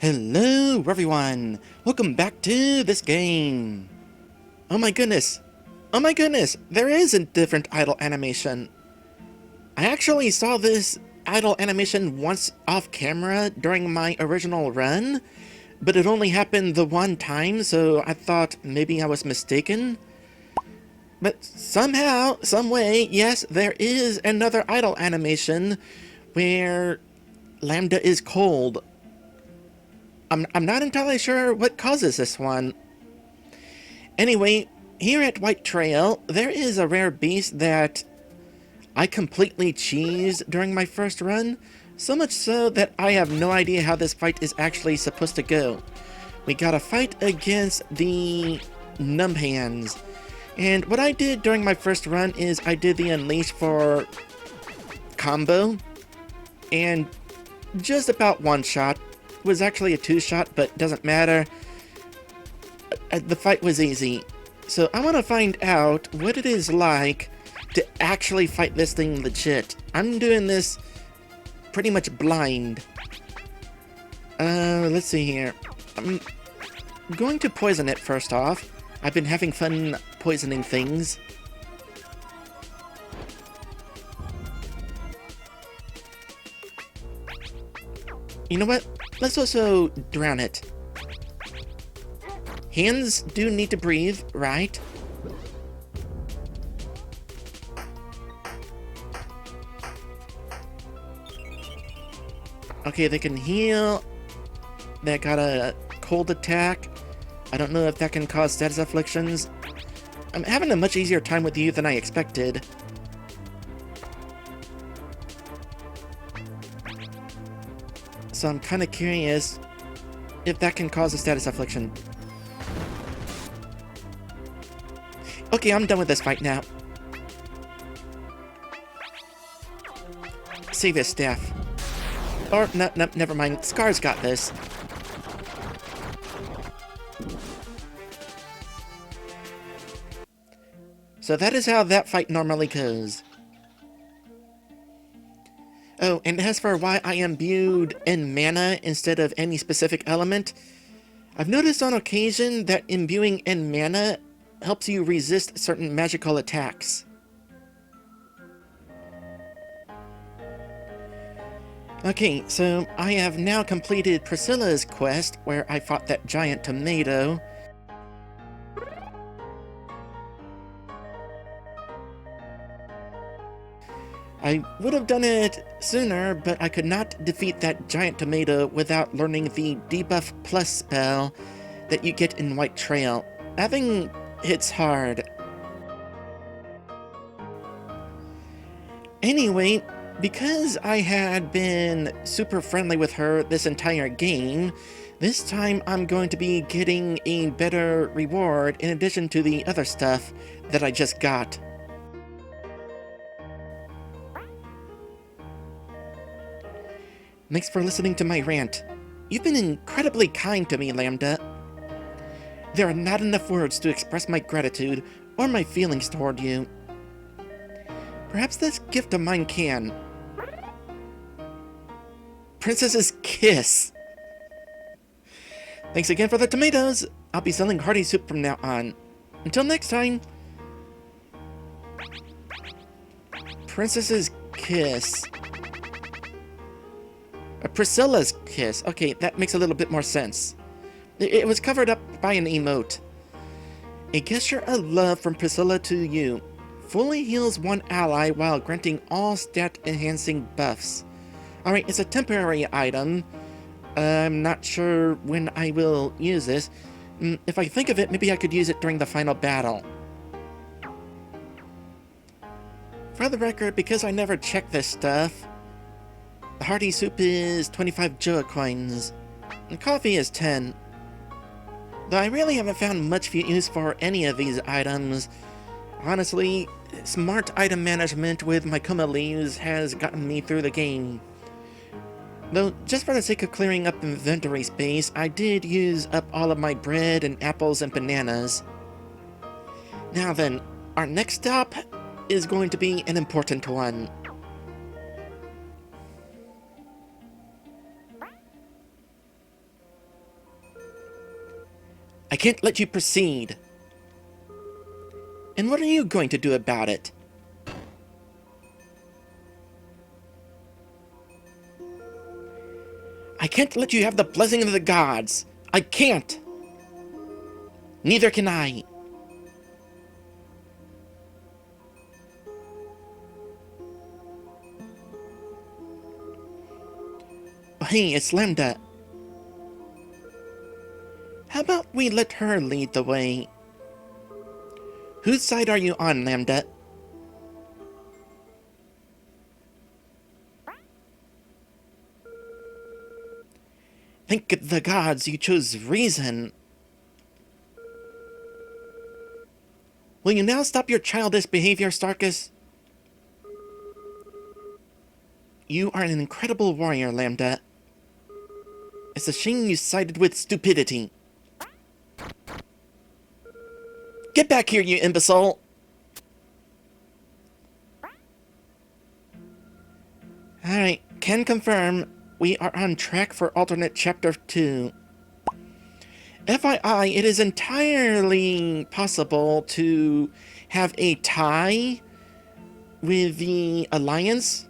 Hello everyone! Welcome back to this game! Oh my goodness! Oh my goodness! There is a different idle animation! I actually saw this idle animation once off camera during my original run, but it only happened the one time, so I thought maybe I was mistaken. But somehow, some way, yes, there is another idle animation where Lambda is cold. I'm not entirely sure what causes this one. Anyway, here at White Trail, there is a rare beast that I completely cheesed during my first run, so much so that I have no idea how this fight is actually supposed to go. We gotta fight against the numb hands. And what I did during my first run is I did the Unleash for combo, and just about one shot. It was actually a two-shot, but doesn't matter. The fight was easy. So I want to find out what it is like to actually fight this thing legit. I'm doing this pretty much blind. Let's see here. I'm going to poison it first off. I've been having fun poisoning things. You know what? Let's also drown it. Hands do need to breathe, right? Okay, they can heal. That got a cold attack. I don't know if that can cause status afflictions. I'm having a much easier time with you than I expected. So I'm kind of curious if that can cause a status affliction. Okay, I'm done with this fight now. Save his staff. Or, no, never mind. Scar's got this. So that is how that fight normally goes. Oh, and as for why I am imbued in mana instead of any specific element, I've noticed on occasion that imbuing in mana helps you resist certain magical attacks. Okay, so I have now completed Priscilla's quest, where I fought that giant tomato. I would have done it sooner, but I could not defeat that giant tomato without learning the debuff plus spell that you get in White Trail. Having hits hard. Anyway, because I had been super friendly with her this entire game, this time I'm going to be getting a better reward in addition to the other stuff that I just got. Thanks for listening to my rant. You've been incredibly kind to me, Lambda. There are not enough words to express my gratitude or my feelings toward you. Perhaps this gift of mine can. Princess's Kiss! Thanks again for the tomatoes! I'll be selling hearty soup from now on. Until next time! Princess's Kiss. Priscilla's Kiss. Okay, that makes a little bit more sense. It was covered up by an emote. A gesture of love from Priscilla to you. Fully heals one ally while granting all stat-enhancing buffs. Alright, it's a temporary item. I'm not sure when I will use this. If I think of it, maybe I could use it during the final battle. For the record, because I never check this stuff, the hearty soup is 25 Joa coins, and coffee is 10. Though I really haven't found much use for any of these items. Honestly, smart item management with MikiMleam has gotten me through the game. Though, just for the sake of clearing up inventory space, I did use up all of my bread and apples and bananas. Now then, our next stop is going to be an important one. I can't let you proceed. And what are you going to do about it? I can't let you have the blessing of the gods. I can't. Neither can I. Oh, hey, it's Lambda. How about we let her lead the way? Whose side are you on, Lambda? Thank the gods you chose reason. Will you now stop your childish behavior, Starkas? You are an incredible warrior, Lambda. It's a shame you sided with stupidity. Get back here, you imbecile! Alright, can confirm we are on track for alternate chapter 2. FYI, it is entirely possible to have a tie with the Alliance,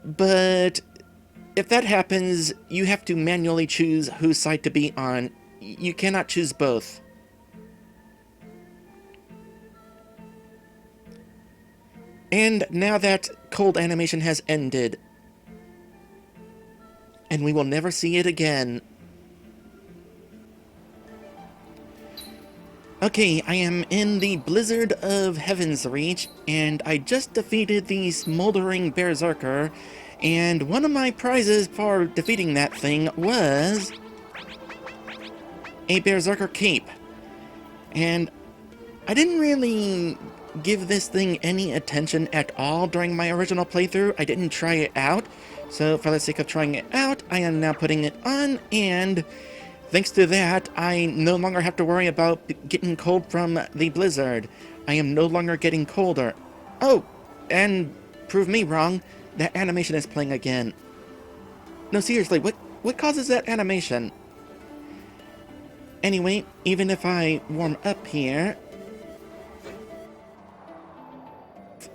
but if that happens, you have to manually choose whose side to be on. You cannot choose both. And now that cold animation has ended, and we will never see it again. Okay, I am in the Blizzard of Heaven's Reach, and I just defeated the Smoldering Berserker, and one of my prizes for defeating that thing was a Berserker Cape. And I didn't really give this thing any attention at all during my original playthrough. I didn't try it out, so for the sake of trying it out, I am now putting it on, and thanks to that, I no longer have to worry about getting cold from the blizzard. I am no longer getting colder. Oh, and prove me wrong, that animation is playing again. No, seriously, what causes that animation? Anyway, even if I warm up here,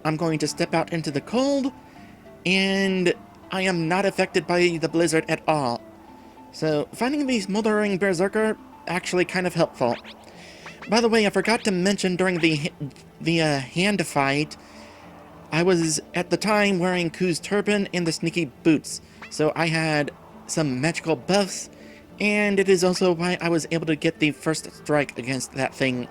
I'm going to step out into the cold, and I am not affected by the blizzard at all. So, finding the Smoldering Berserker actually kind of helpful. By the way, I forgot to mention during the hand fight, I was at the time wearing Ku's turban and the sneaky boots, so I had some magical buffs, and it is also why I was able to get the first strike against that thing.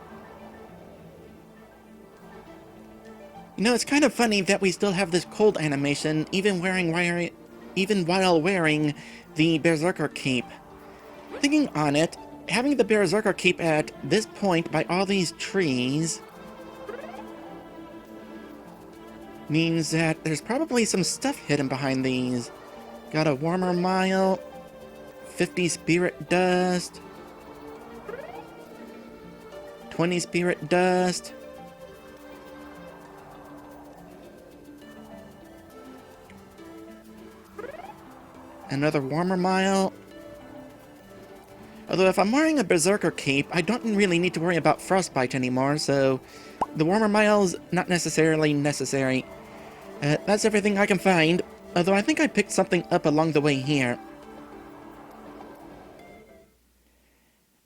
You know, it's kind of funny that we still have this cold animation, even while wearing the Berserker Cape. Thinking on it, having the Berserker Cape at this point by all these trees means that there's probably some stuff hidden behind these. Got a warmer mile, 50 spirit dust, 20 spirit dust, another warmer mile. Although if I'm wearing a Berserker Cape, I don't really need to worry about frostbite anymore, so the warmer mile's not necessarily necessary. That's everything I can find, although I think I picked something up along the way here.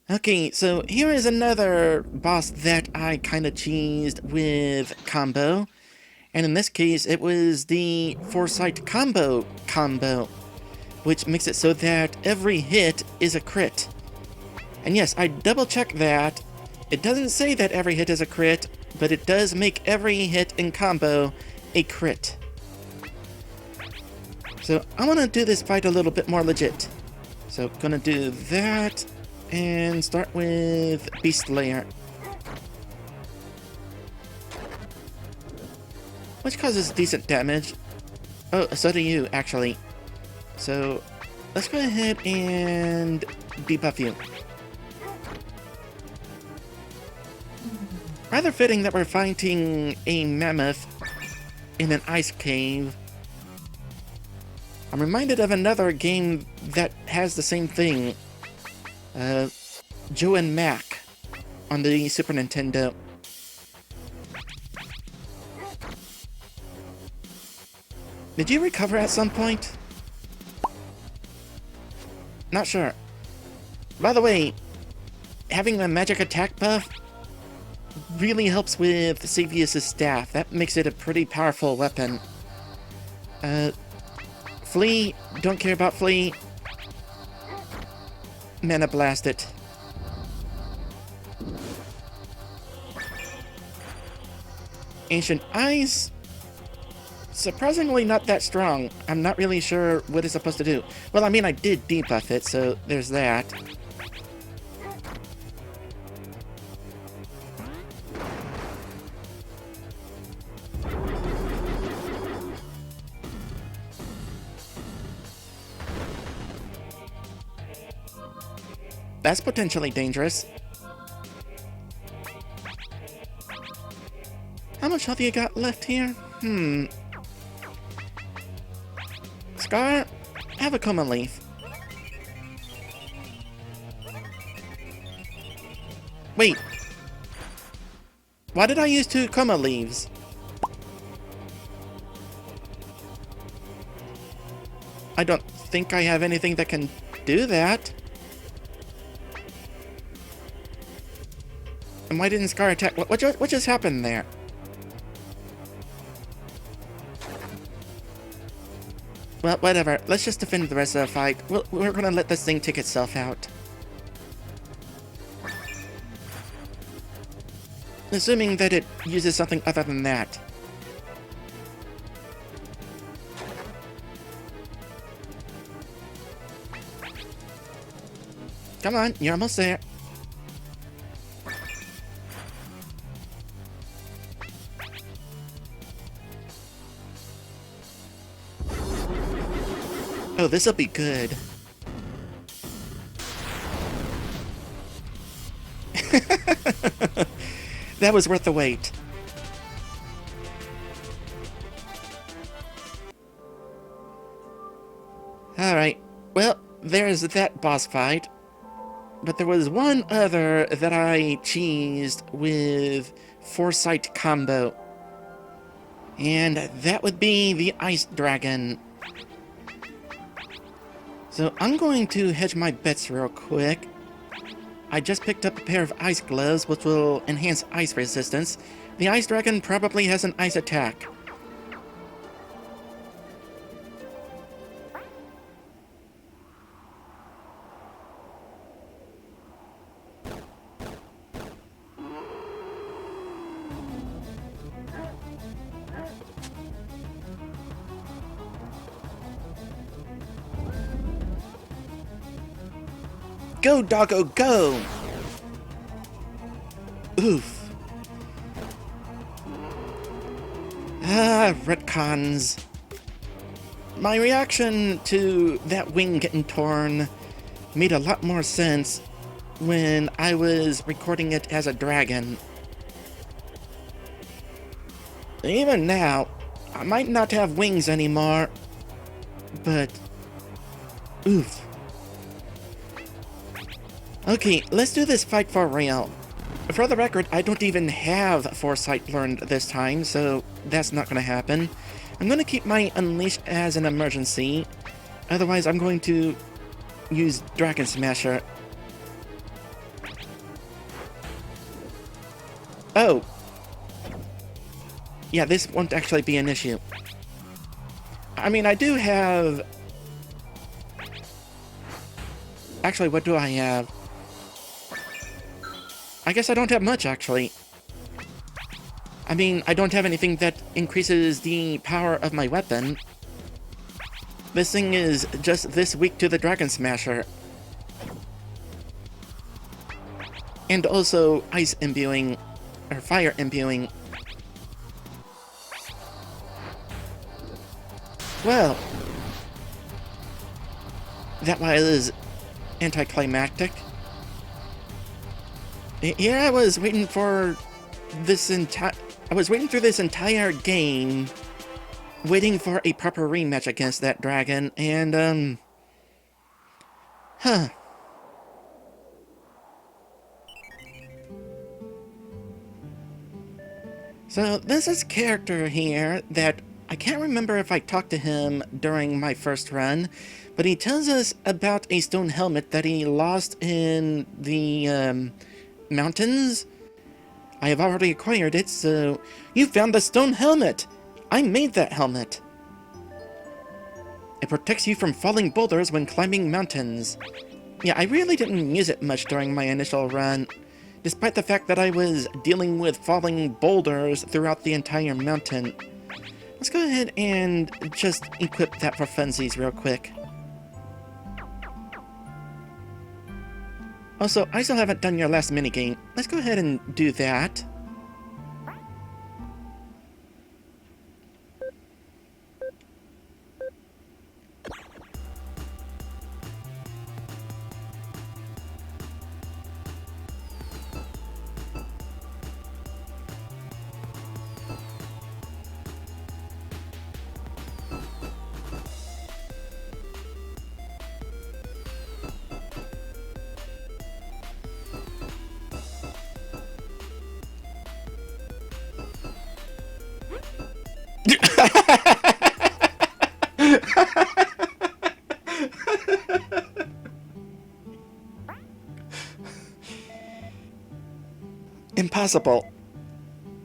Okay, so here is another boss that I kinda cheesed with combo, and in this case it was the Foresight combo, which makes it so that every hit is a crit. And yes, I double-checked that. It doesn't say that every hit is a crit, but it does make every hit in combo a crit. So I want to do this fight a little bit more legit. So gonna do that, and start with Beast Layer, which causes decent damage. Oh, so do you, actually. So let's go ahead and debuff you. Rather fitting that we're fighting a mammoth in an ice cave. I'm reminded of another game that has the same thing. Joe and Mac on the Super Nintendo. Did you recover at some point? Not sure. By the way, having a magic attack buff really helps with Savius' staff. That makes it a pretty powerful weapon. Flea, don't care about Flea. Mana Blast it. Ancient Eyes, surprisingly not that strong. I'm not really sure what it's supposed to do. Well, I mean, I did debuff it, so there's that. That's potentially dangerous. How much health you got left here? Scar, have a Coma Leaf. Wait. Why did I use 2 Coma Leaves? I don't think I have anything that can do that. And why didn't Scar attack? What just happened there? Well, whatever. Let's just defend the rest of the fight. We're gonna let this thing take itself out. Assuming that it uses something other than that. Come on, you're almost there. Oh, this'll be good. That was worth the wait. Alright, well, there's that boss fight. But there was one other that I cheesed with Foresight combo. And that would be the Ice Dragon. So I'm going to hedge my bets real quick. I just picked up a pair of ice gloves, which will enhance ice resistance. The Ice Dragon probably has an ice attack. Go, doggo, go! Oof. Retcons. My reaction to that wing getting torn made a lot more sense when I was recording it as a dragon. Even now, I might not have wings anymore, but oof. Okay, let's do this fight for real. For the record, I don't even have Foresight learned this time, so that's not gonna happen. I'm gonna keep my Unleash as an emergency. Otherwise, I'm going to use Dragon Smasher. Oh. Yeah, this won't actually be an issue. I mean, I do have... Actually, what do I have? I guess I don't have much, actually. I mean, I don't have anything that increases the power of my weapon. This thing is just this weak to the Dragon Smasher. And also Ice Imbuing, or Fire Imbuing. Well, that was anticlimactic. Here I was waiting for this I was waiting through this entire game, waiting for a proper rematch against that dragon, and, So there's this character here that I can't remember if I talked to him during my first run, but he tells us about a stone helmet that he lost in the mountains. I have already acquired it, so you found the stone helmet! I made that helmet. It protects you from falling boulders when climbing mountains. Yeah, I really didn't use it much during my initial run, despite the fact that I was dealing with falling boulders throughout the entire mountain. Let's go ahead and just equip that for funsies real quick. Also, I still haven't done your last minigame. Let's go ahead and do that. Impossible.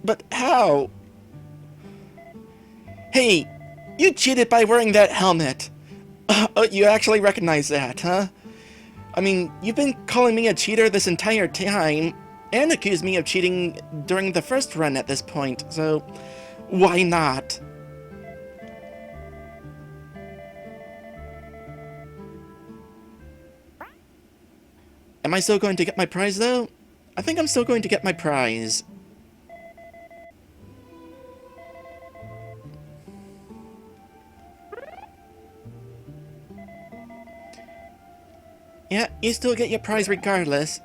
But how? Hey, you cheated by wearing that helmet. You actually recognize that, huh? I mean, you've been calling me a cheater this entire time, and accused me of cheating during the first run at this point, so why not? Am I still going to get my prize, though? I think I'm still going to get my prize. Yeah, you still get your prize regardless.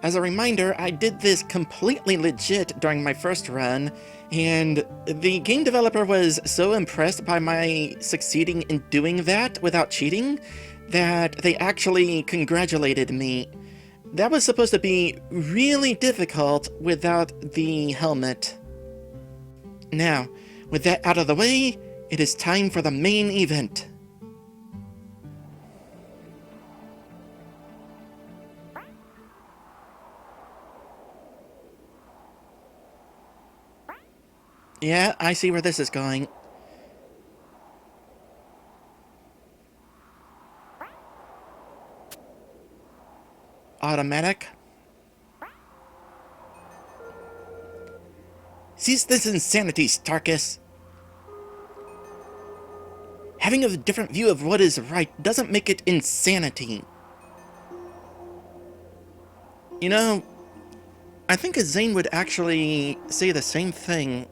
As a reminder, I did this completely legit during my first run, and the game developer was so impressed by my succeeding in doing that without cheating that they actually congratulated me. That was supposed to be really difficult without the helmet. Now, with that out of the way, it is time for the main event. Yeah, I see where this is going. Automatic. Cease this insanity, Starkas. Having a different view of what is right doesn't make it insanity. You know, I think Zane would actually say the same thing.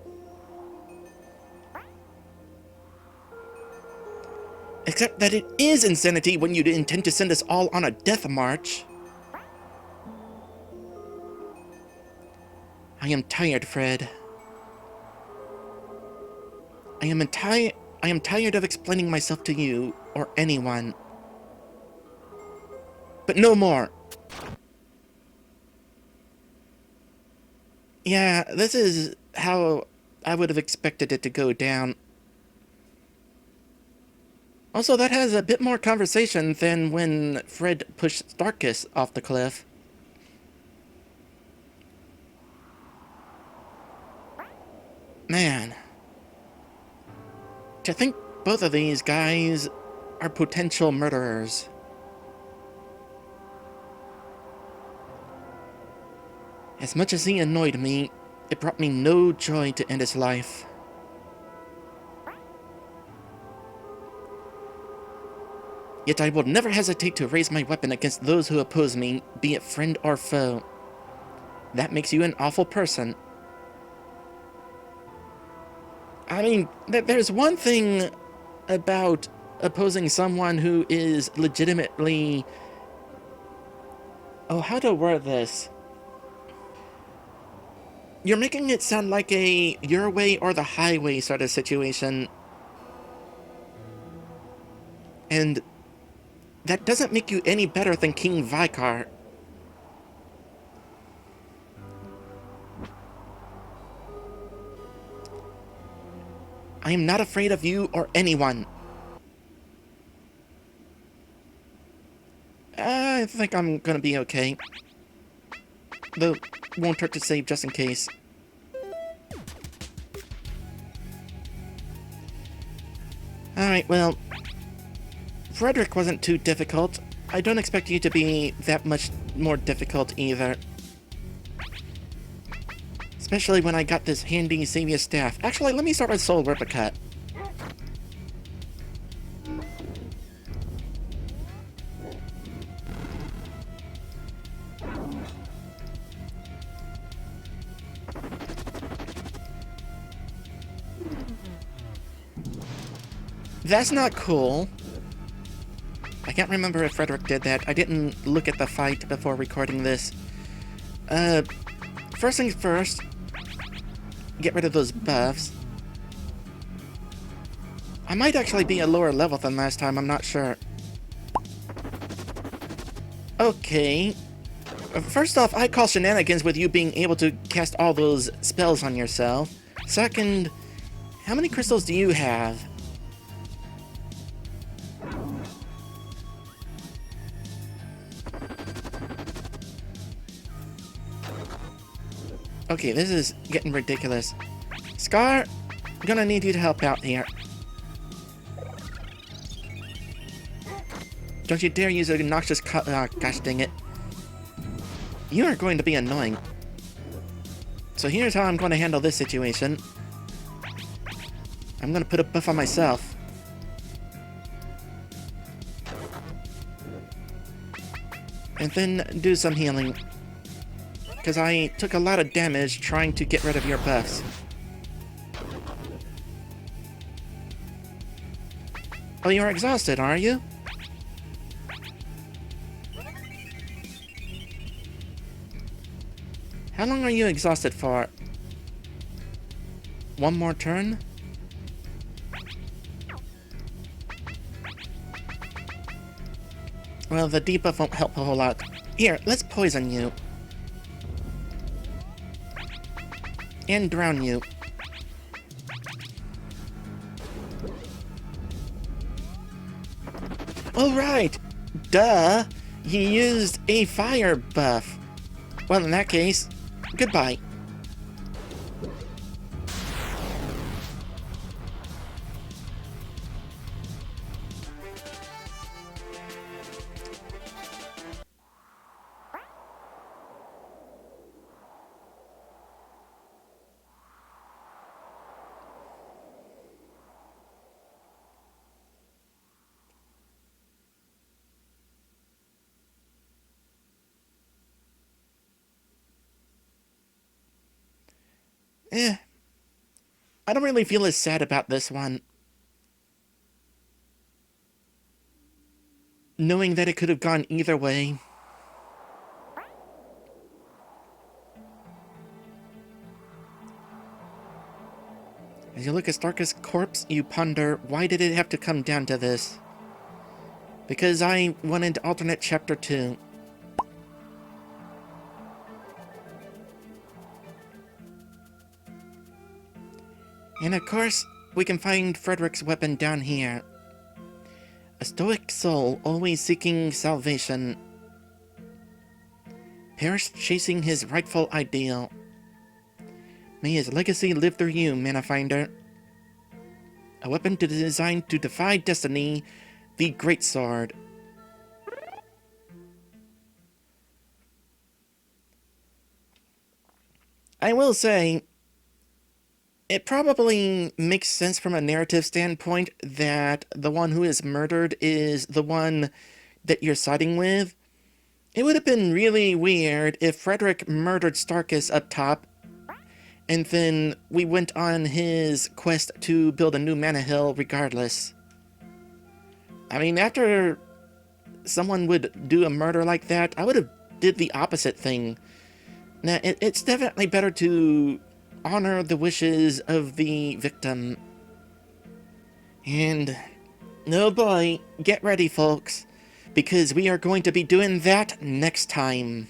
Except that it is insanity when you intend to send us all on a death march. I am tired, Fred. I am tired of explaining myself to you, or anyone. But no more! Yeah, this is how I would have expected it to go down. Also, that has a bit more conversation than when Fred pushed Starkas off the cliff. Man. To think both of these guys are potential murderers. As much as he annoyed me, it brought me no joy to end his life. Yet I will never hesitate to raise my weapon against those who oppose me, be it friend or foe. That makes you an awful person. I mean, there's one thing about opposing someone who is legitimately... Oh, how to word this? You're making it sound like a your way or the highway sort of situation. And that doesn't make you any better than King Vicar. I am not afraid of you or anyone. I think I'm gonna be okay. Though, won't hurt to save just in case. Alright, well, Frederick wasn't too difficult. I don't expect you to be that much more difficult either. Especially when I got this handy Savior staff. Actually, let me start with Soul Replica. That's not cool. I can't remember if Frederick did that. I didn't look at the fight before recording this. First things first, get rid of those buffs. I might actually be a lower level than last time, I'm not sure. Okay. First off, I call shenanigans with you being able to cast all those spells on yourself. Second, how many crystals do you have? Okay, this is getting ridiculous. Scar, I'm gonna need you to help out here. Don't you dare use a noxious gosh dang it. You are going to be annoying. So here's how I'm going to handle this situation. I'm going to put a buff on myself. And then do some healing. Because I took a lot of damage trying to get rid of your buffs. Oh, you're exhausted, are you? How long are you exhausted for? One more turn? Well, the debuff won't help a whole lot. Here, let's poison you. And drown you. Oh, right! Duh! You used a fire buff. Well, in that case, goodbye. I don't really feel as sad about this one. Knowing that it could have gone either way. As you look at Starkas' corpse, you ponder, why did it have to come down to this? Because I wanted alternate chapter 2. And of course, we can find Frederick's weapon down here. A stoic soul, always seeking salvation. Perished chasing his rightful ideal. May his legacy live through you, Manafinder. A weapon designed to defy destiny, the Great Sword. I will say, it probably makes sense from a narrative standpoint that the one who is murdered is the one that you're siding with. It would have been really weird if Frederick murdered Starkas up top, and then we went on his quest to build a new Mana Hill regardless. I mean, after someone would do a murder like that, I would have did the opposite thing. Now, it's definitely better to honor the wishes of the victim. And, oh boy, get ready folks, because we are going to be doing that next time.